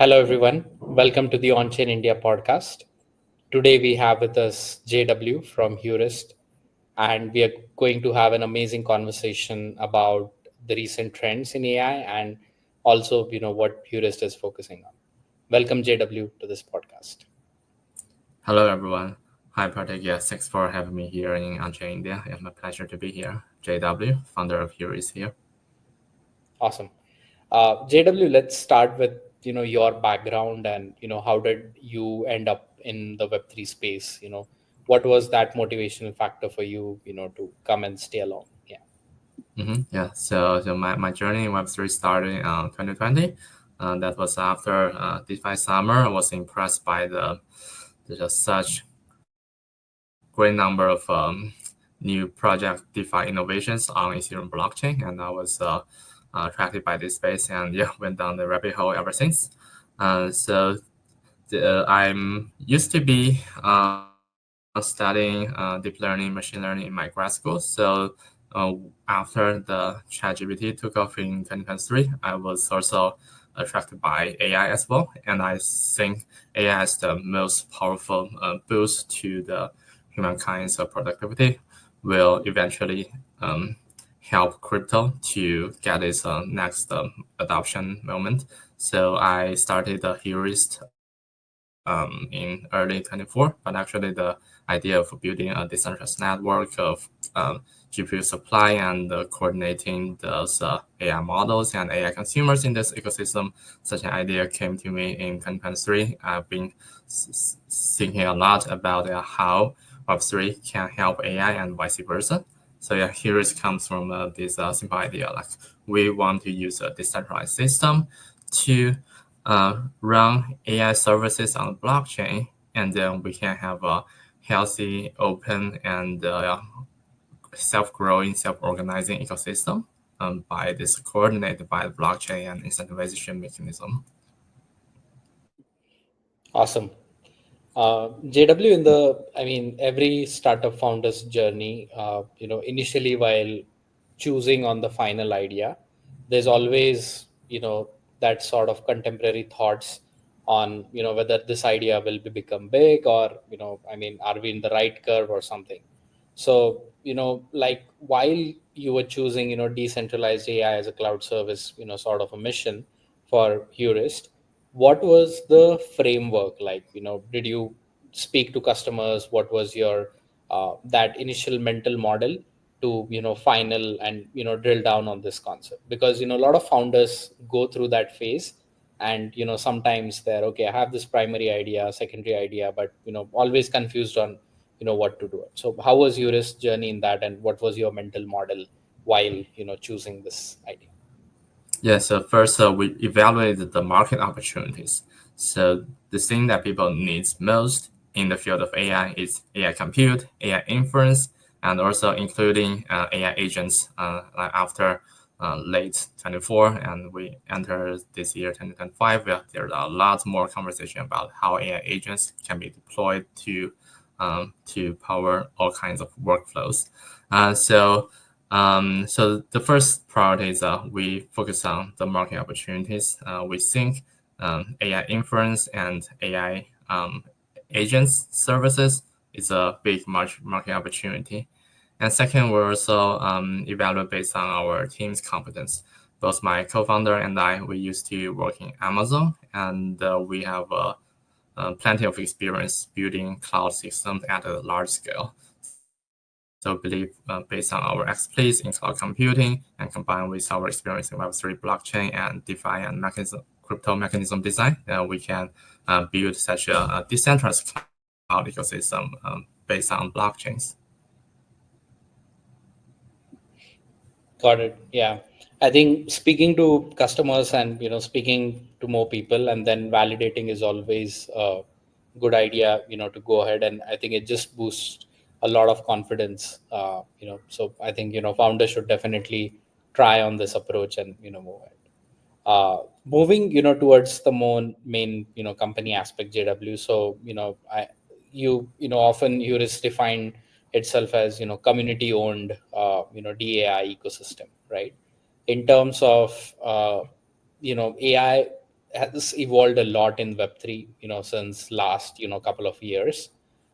Hello, everyone. Welcome to the On-Chain India podcast. Today, we have with us JW from Heurist, and we are going to have an amazing conversation about the recent trends in AI and also, what Heurist is focusing on. Welcome, JW, to this podcast. Hello, everyone. Hi, Pratik. Yeah, thanks for having me here in Anche, India. It's my pleasure to be here. JW, founder of Heurist here. Awesome. JW, let's start with your background and how did you end up in the Web3 space? What was that motivational factor for you? To come and stay along. Yeah. Yeah, so my journey in Web3 started in 2020. That was after DeFi summer. I was impressed by the such great number of new project DeFi innovations on Ethereum blockchain, and I was attracted by this space, and yeah, went down the rabbit hole ever since. I'm used to be studying deep learning, machine learning in my grad school. So after the ChatGPT took off in 2023, I was also attracted by AI as well. And I think AI is the most powerful boost to the humankind's productivity will eventually help crypto to get its next adoption moment. So I started the Heurist in early 24, but actually the idea of building a decentralized network of GPU supply and coordinating those AI models and AI consumers in this ecosystem, such an idea came to me in 2023. I've been thinking a lot about how Web3 can help AI and vice versa. So yeah, here it comes from this simple idea, like we want to use a decentralized system to run AI services on the blockchain, and then we can have a healthy, open, and self-growing, self-organizing ecosystem by this coordinated by the blockchain and incentivization mechanism. Awesome. JW, every startup founder's journey, initially while choosing on the final idea, there's always, that sort of contemporary thoughts on, whether this idea will become big or, are we in the right curve or something. So, like while you were choosing, decentralized AI as a cloud service, sort of a mission for Heurist, what was the framework like? Did you speak to customers? What was your that initial mental model to final and drill down on this concept? Because a lot of founders go through that phase, and sometimes they're okay, I have this primary idea, secondary idea, but always confused on what to do. So how was your journey in that, and what was your mental model while choosing this idea? Yeah, so first we evaluated the market opportunities. So the thing that people needs most in the field of AI is AI compute, AI inference, and also including AI agents after late 24 and we enter this year 2025. There's a lot more conversation about how AI agents can be deployed to power all kinds of workflows. So the first priority is we focus on the market opportunities. We think AI inference and AI agents services is a big market opportunity. And second, we also evaluate based on our team's competence. Both my co-founder and I, we used to work in Amazon, and we have plenty of experience building cloud systems at a large scale. So believe based on our expertise in cloud computing and combined with our experience in Web3 blockchain and DeFi and crypto mechanism design, we can build such a decentralized cloud ecosystem based on blockchains. Got it. Yeah. I think speaking to customers and speaking to more people and then validating is always a good idea, to go ahead, and I think it just boosts a lot of confidence. So I think founders should definitely try on this approach and move ahead. Moving towards the more main company aspect, JW. So I often Eurus define itself as community owned DAI ecosystem, right? In terms of AI, has evolved a lot in Web3, since last, couple of years.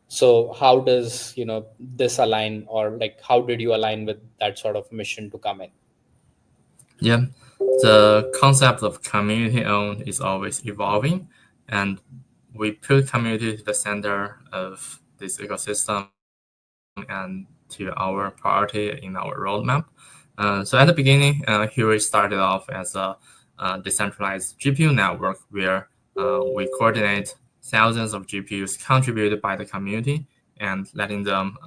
So how does, this align, or like, how did you align with that sort of mission to come in? Yeah, the concept of community owned is always evolving, and we put community to the center of this ecosystem and to our priority in our roadmap. So at the beginning, Huey started off as a decentralized GPU network where we coordinate thousands of GPUs contributed by the community and letting them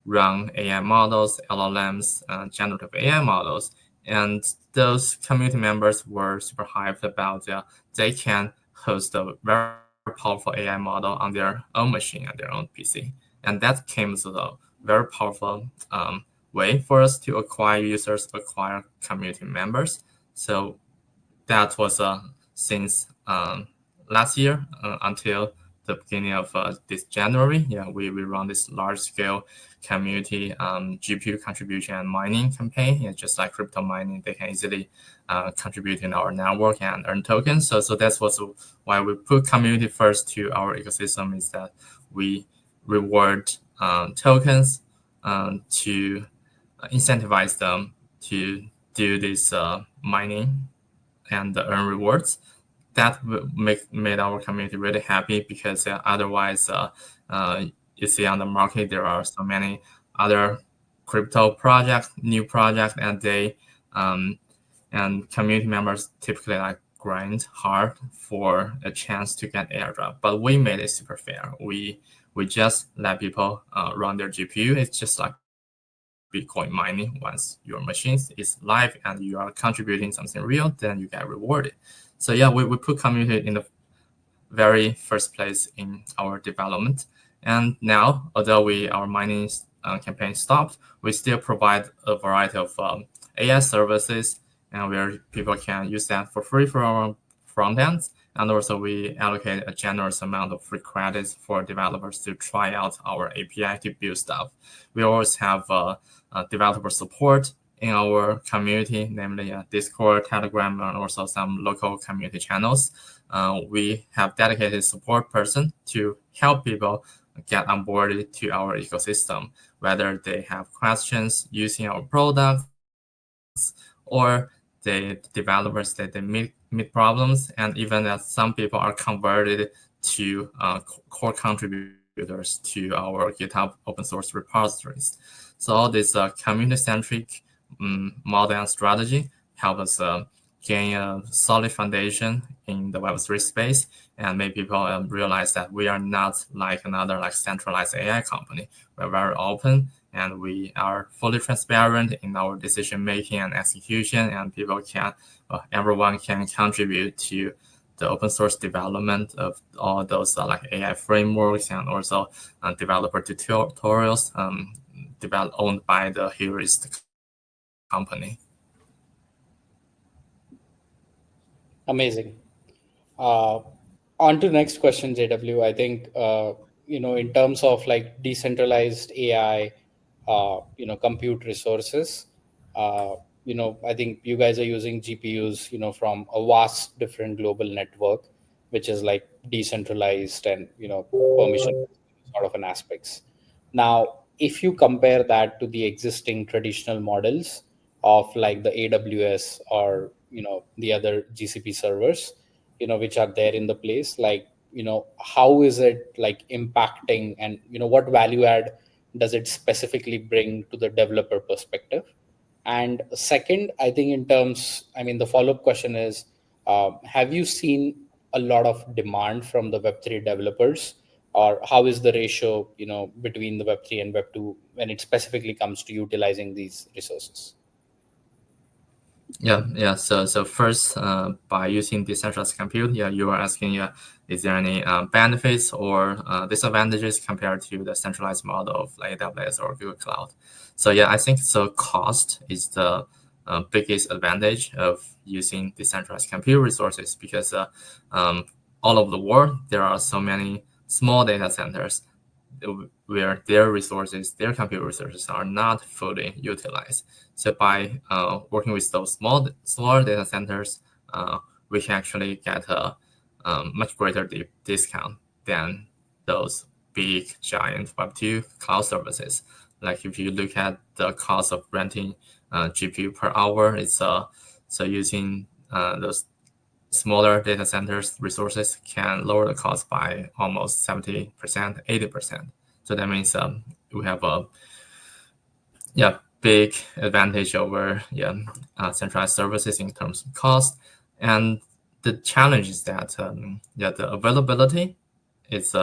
run AI models, LLMs, generative AI models. And those community members were super hyped about they can host a very powerful AI model on their own machine and their own PC. And that came as a very powerful way for us to acquire users, acquire community members. So that was since last year until the beginning of this January. Yeah, we run this large scale community GPU contribution and mining campaign. Yeah, just like crypto mining, they can easily contribute in our network and earn tokens. So that's why we put community first to our ecosystem, is that we reward tokens to incentivize them to do this mining and earn rewards. That made our community really happy, because otherwise, uh, you see on the market there are so many other crypto projects, new projects, and they um, and community members typically like grind hard for a chance to get airdrop. But we made it super fair. We just let people run their GPU. It's just like Bitcoin mining. Once your machine is live and you are contributing something real, then you get rewarded. So yeah, we put community in the very first place in our development. And now, although our mining campaign stopped, we still provide a variety of AI services, and where people can use that for free for our front ends. And also, we allocate a generous amount of free credits for developers to try out our API to build stuff. We always have developer support in our community, namely Discord, Telegram, and also some local community channels. We have dedicated support person to help people get onboarded to our ecosystem, whether they have questions using our products or developers that they meet problems, and even that some people are converted to core contributors to our GitHub open source repositories. So all this community-centric model and strategy help us gain a solid foundation in the Web3 space, and make people realize that we are not like another like centralized AI company. We're very open, and we are fully transparent in our decision making and execution, and everyone can contribute to the open source development of all those like AI frameworks, and also developer tutorials owned by the Heurist company. Amazing. Uh, on to next question, JW. I think, in terms of like decentralized AI, compute resources, uh, I think you guys are using GPUs, from a vast different global network, which is like decentralized and, permission sort of an aspects. Now, if you compare that to the existing traditional models of like the AWS or, the other GCP servers, which are there in the place, like, how is it like impacting, and, what value add does it specifically bring to the developer perspective? And second, I think in terms, I mean, the follow-up question is, have you seen a lot of demand from the Web3 developers, or how is the ratio, between the Web3 and Web2 when it specifically comes to utilizing these resources? Yeah. So first, by using decentralized compute, yeah, you are asking, yeah, is there any benefits or disadvantages compared to the centralized model of like AWS or Google Cloud? So yeah, I think the cost is the biggest advantage of using decentralized compute resources, because um, all over the world there are so many small data centers where their resources, their compute resources, are not fully utilized. So by working with those smaller data centers, we can actually get a much greater discount than those big giant Web2 cloud services. Like if you look at the cost of renting GPU per hour, it's so using those smaller data centers resources can lower the cost by almost 70%, 80%. So that means we have a big advantage over centralized services in terms of cost. And the challenge is that the availability is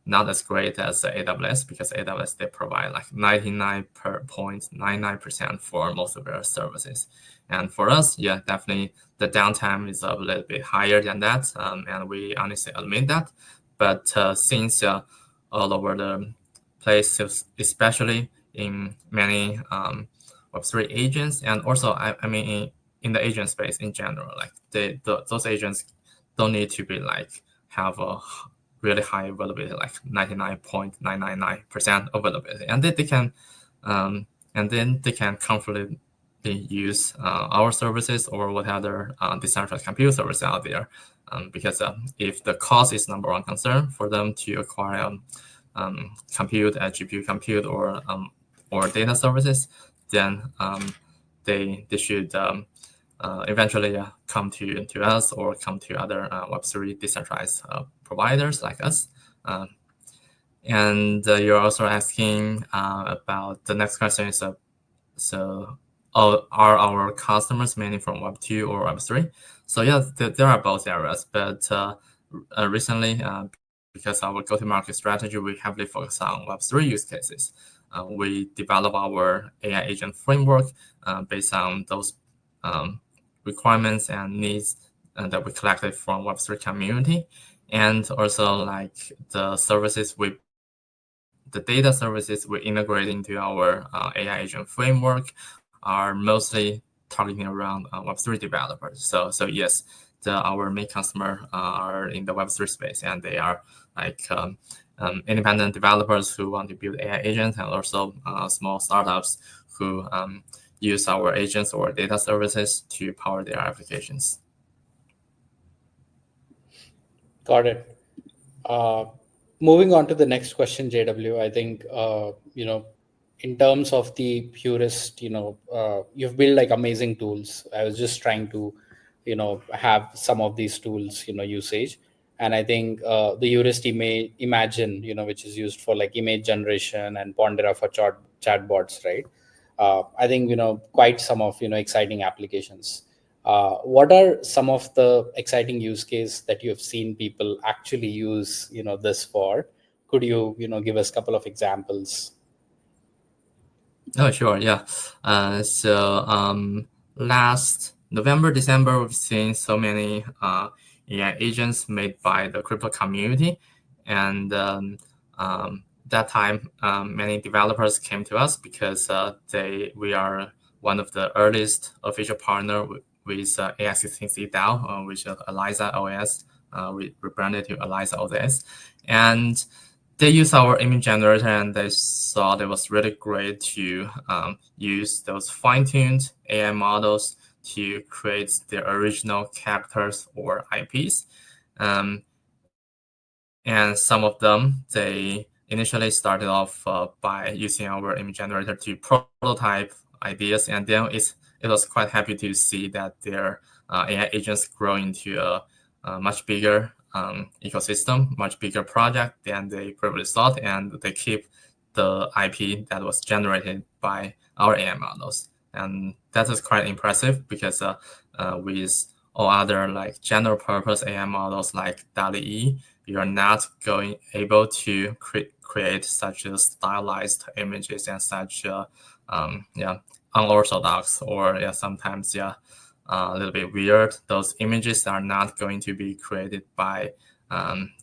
not as great as AWS, because AWS, they provide like 99.99% for most of their services. And for us, definitely the downtime is a little bit higher than that, and we honestly admit that. But since all over the place, especially in many Web3 agents, and also I mean in the agent space in general, like those agents don't need to be like have a really high availability, like 99.999% availability, and they can and then they can comfortably use our services or what other decentralized compute services out there, because if the cost is number one concern for them to acquire compute, GPU compute, or data services, then they should eventually come to us or come to other Web3 decentralized providers like us. And you're also asking about the next question is so are our customers mainly from Web2 or Web3? So yeah, there are both areas, but recently, because our go-to-market strategy, we heavily focus on Web3 use cases. We develop our AI agent framework based on those um, requirements and needs that we collected from Web3 community, and also like the data services we integrate into our AI agent framework are mostly targeting around Web3 developers. So yes, our main customer are in the Web3 space, and they are like independent developers who want to build AI agents, and also small startups who use our agents or data services to power their applications. Got it. Uh, Moving on to the next question, JW, I think, in terms of the Heurist, you've built like amazing tools. I was just trying to, have some of these tools, usage. And I think the Heurist Imagine, which is used for like image generation, and Pondera for chatbots, right? I think, quite some of, exciting applications. What are some of the exciting use case that you have seen people actually use, this for? Could you, give us a couple of examples? Oh, sure. Yeah. Last November, December, we've seen so many AI agents made by the crypto community. And that time, many developers came to us because we are one of the earliest official partner with AI16C DAO, which is Eliza OS. We rebranded to Eliza OS. And they use our image generator, and they thought it was really great to use those fine-tuned AI models to create their original characters or IPs. And some of them, they initially started off by using our image generator to prototype ideas, and then it was quite happy to see that their AI agents grow into a much bigger ecosystem, much bigger project than they previously thought, and they keep the IP that was generated by our AI models. And that is quite impressive because with all other like general purpose AI models like DALL-E, you are not going able to create such a stylized images and such unorthodox or sometimes a little bit weird. Those images are not going to be created by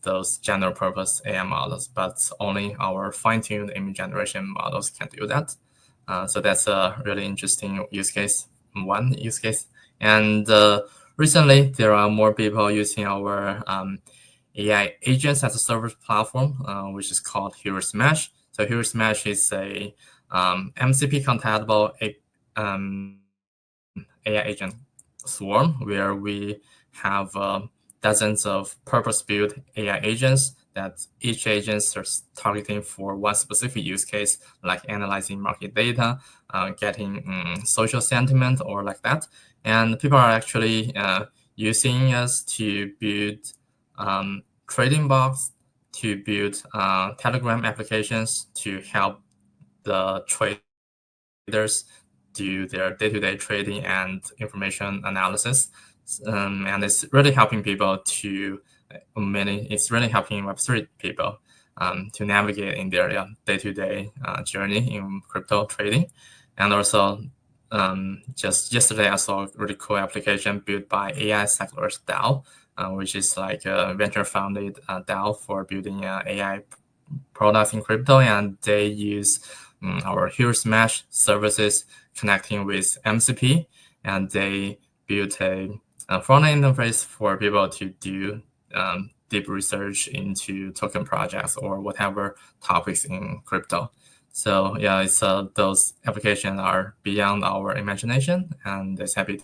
those general purpose AI models, but only our fine-tuned image generation models can do that. So that's a really interesting one use case. And recently, there are more people using our AI agents as a service platform, which is called Heurist Mesh. So Heurist Mesh is a MCP compatible AI agent service platform Swarm, where we have dozens of purpose-built AI agents that each agent is targeting for one specific use case, like analyzing market data, getting social sentiment, or like that. And people are actually using us to build trading bots, to build Telegram applications to help the traders do their day-to-day trading and information analysis. And it's really helping people to it's really helping Web3 people to navigate in their day-to-day journey in crypto trading. And also, just yesterday, I saw a really cool application built by AI Cyclers DAO, which is like a venture-funded DAO for building AI products in crypto, and they use our Heurist Mesh services connecting with MCP, and they built a front-end interface for people to do deep research into token projects or whatever topics in crypto. So yeah, it's those applications are beyond our imagination, and it's happy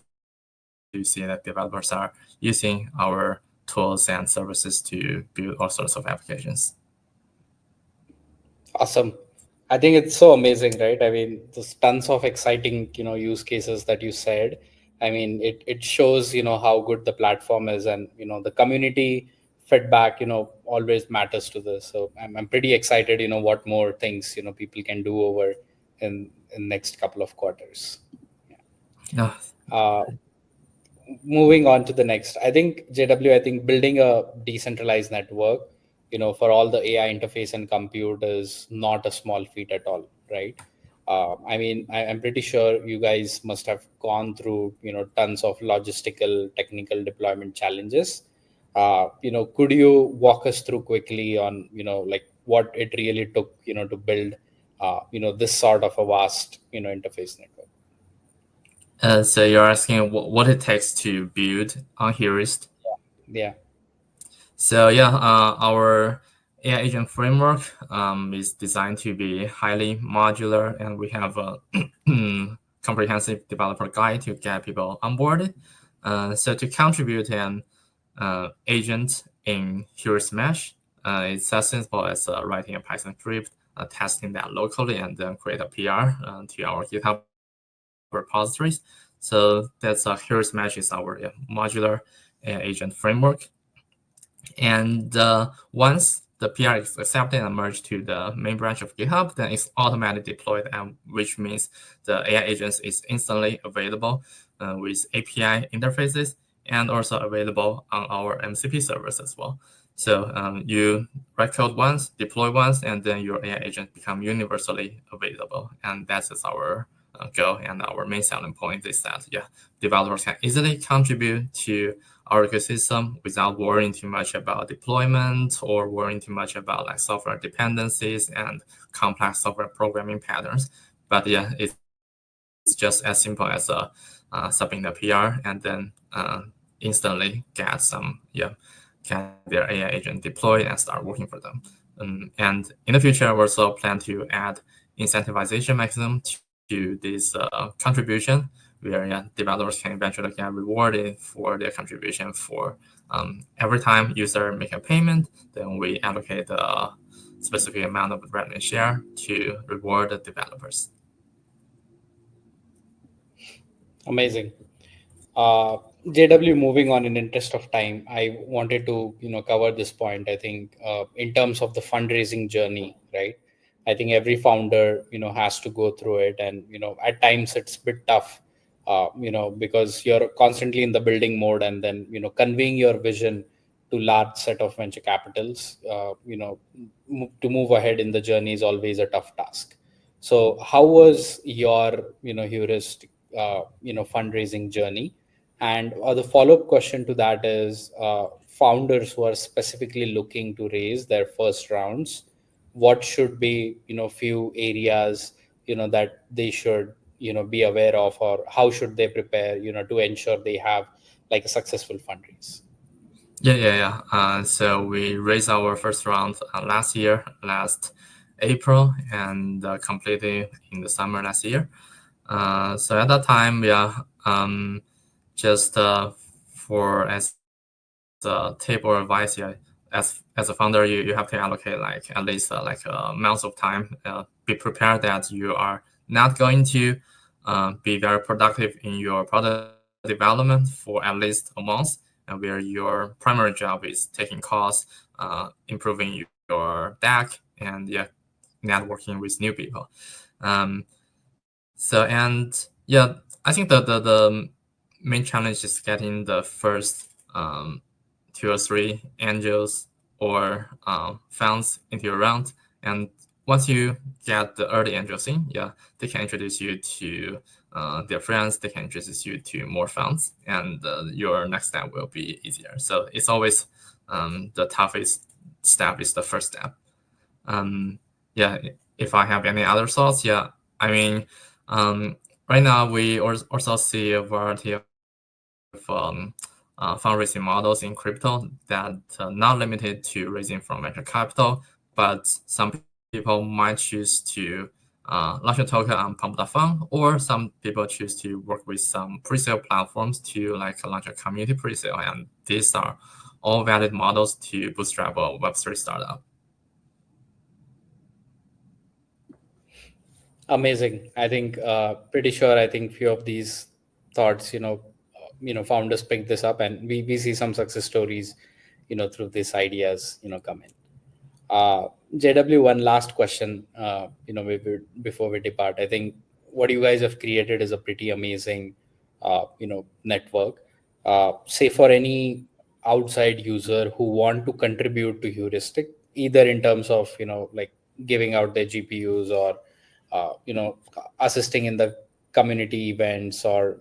to see that developers are using our tools and services to build all sorts of applications. Awesome. I think it's so amazing, right? I mean, there's tons of exciting, use cases that you said. I mean, it shows, how good the platform is, and, the community feedback, always matters to this. So I'm pretty excited, what more things, people can do over in next couple of quarters. Yeah, Uh, Moving on to the next, I think JW, I think building a decentralized network, for all the AI interface and compute is not a small feat at all, right? I mean, I'm pretty sure you guys must have gone through, tons of logistical technical deployment challenges. Could you walk us through quickly on, like what it really took, to build this sort of a vast, interface network? so you're asking what it takes to build on Heurist. Yeah. So yeah, our AI agent framework is designed to be highly modular, and we have a comprehensive developer guide to get people onboarded. So to contribute an agent in Heurist Mesh, it's as simple as writing a Python script, testing that locally, and then create a PR to our GitHub repositories. So that's Heurist Mesh is our modular agent framework. And once the PR is accepted and merged to the main branch of GitHub, then it's automatically deployed, and which means the AI agents is instantly available with API interfaces and also available on our MCP servers as well. So you write code once, deploy once, and then your AI agent become universally available. And that is our goal, and our main selling point is that developers can easily contribute to our ecosystem without worrying too much about deployment or worrying too much about like software dependencies and complex software programming patterns. But yeah, it's just as simple as submitting the PR and then instantly get their AI agent deployed and start working for them. And in the future, we also plan to add incentivization mechanism to this contribution, where developers can eventually get rewarded for their contribution for every time user make a payment, then we allocate a specific amount of revenue share to reward the developers. Amazing. JW, moving on in interest of time, I wanted to cover this point. I think in terms of the fundraising journey, right? I think every founder has to go through it, and at times it's a bit tough, because you're constantly in the building mode, and then conveying your vision to large set of venture capitals, to move ahead in the journey is always a tough task. So how was your heuristic fundraising journey? And the follow-up question to that is, founders who are specifically looking to raise their first rounds, what should be few areas that they should be aware of, or how should they prepare to ensure they have like a successful fundraise? Yeah. So we raised our first round last April, and completed in the summer last year. So at that time, just for as a tip or advice, yeah, as a founder, you have to allocate like at least like amounts of time. Be prepared that you are not going to be very productive in your product development for at least a month, and where your primary job is taking calls, improving your deck, and yeah, networking with new people. Um, yeah, I think the main challenge is getting the first two or three angels or funds into your round. And once you get the early angels in, yeah, they can introduce you to their friends. They can introduce you to more funds, and your next step will be easier. So it's always the toughest step is the first step. um, yeah, if I have any other thoughts, yeah, I mean, um, right now we also see a variety of fundraising models in crypto that not limited to raising from venture capital, but some people might choose to launch a token on Pump.fund, or some people choose to work with some pre-sale platforms to like launch a community pre-sale, and these are all valid models to bootstrap a Web3 startup. Amazing. I think pretty sure. I think few of these thoughts, founders pick this up, and we see some success stories, through these ideas, come in. JW, one last question, before we depart. I think what you guys have created is a pretty amazing, network. Say for any outside user who want to contribute to Heuristic, either in terms of, like giving out their GPUs, or, assisting in the community events, or,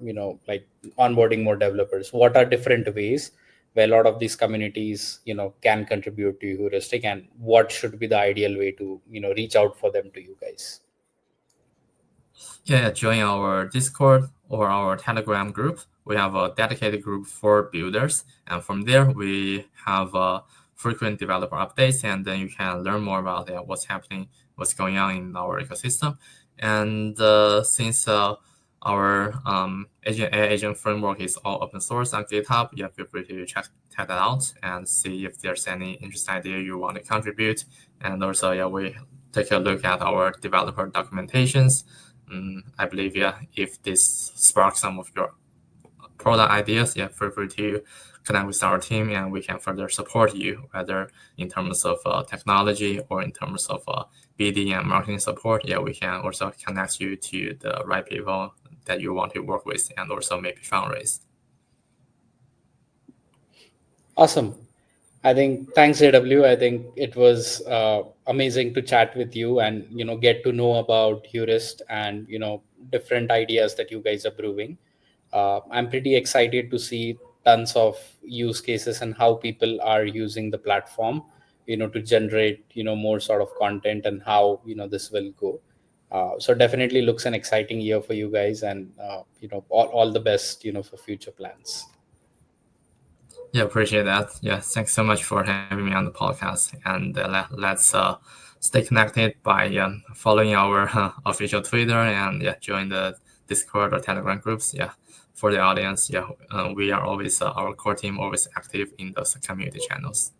like onboarding more developers. What are different ways where a lot of these communities can contribute to Heuristic, and what should be the ideal way to reach out for them to you guys? Yeah, join our Discord or our Telegram group. We have a dedicated group for builders, and from there we have frequent developer updates, and then you can learn more about what's happening, what's going on in our ecosystem. And since our agent framework is all open source on GitHub, yeah, feel free to check that out and see if there's any interesting idea you want to contribute. And also, yeah, we take a look at our developer documentations. I believe, yeah, if this sparks some of your product ideas, yeah, feel free to connect with our team, and we can further support you, whether in terms of technology or in terms of BD and marketing support. Yeah, we can also connect you to the right people that you want to work with, and also maybe fundraise. Awesome. I think thanks, AW. I think it was amazing to chat with you, and get to know about Heurist, and different ideas that you guys are brewing. I'm pretty excited to see tons of use cases and how people are using the platform, to generate more sort of content, and how this will go. So definitely looks an exciting year for you guys, and all the best for future plans. Yeah, appreciate that. Yeah, thanks so much for having me on the podcast. And let's stay connected by following our official Twitter, and yeah, join the Discord or Telegram groups. Yeah, for the audience, yeah, we are always our core team always active in those community channels.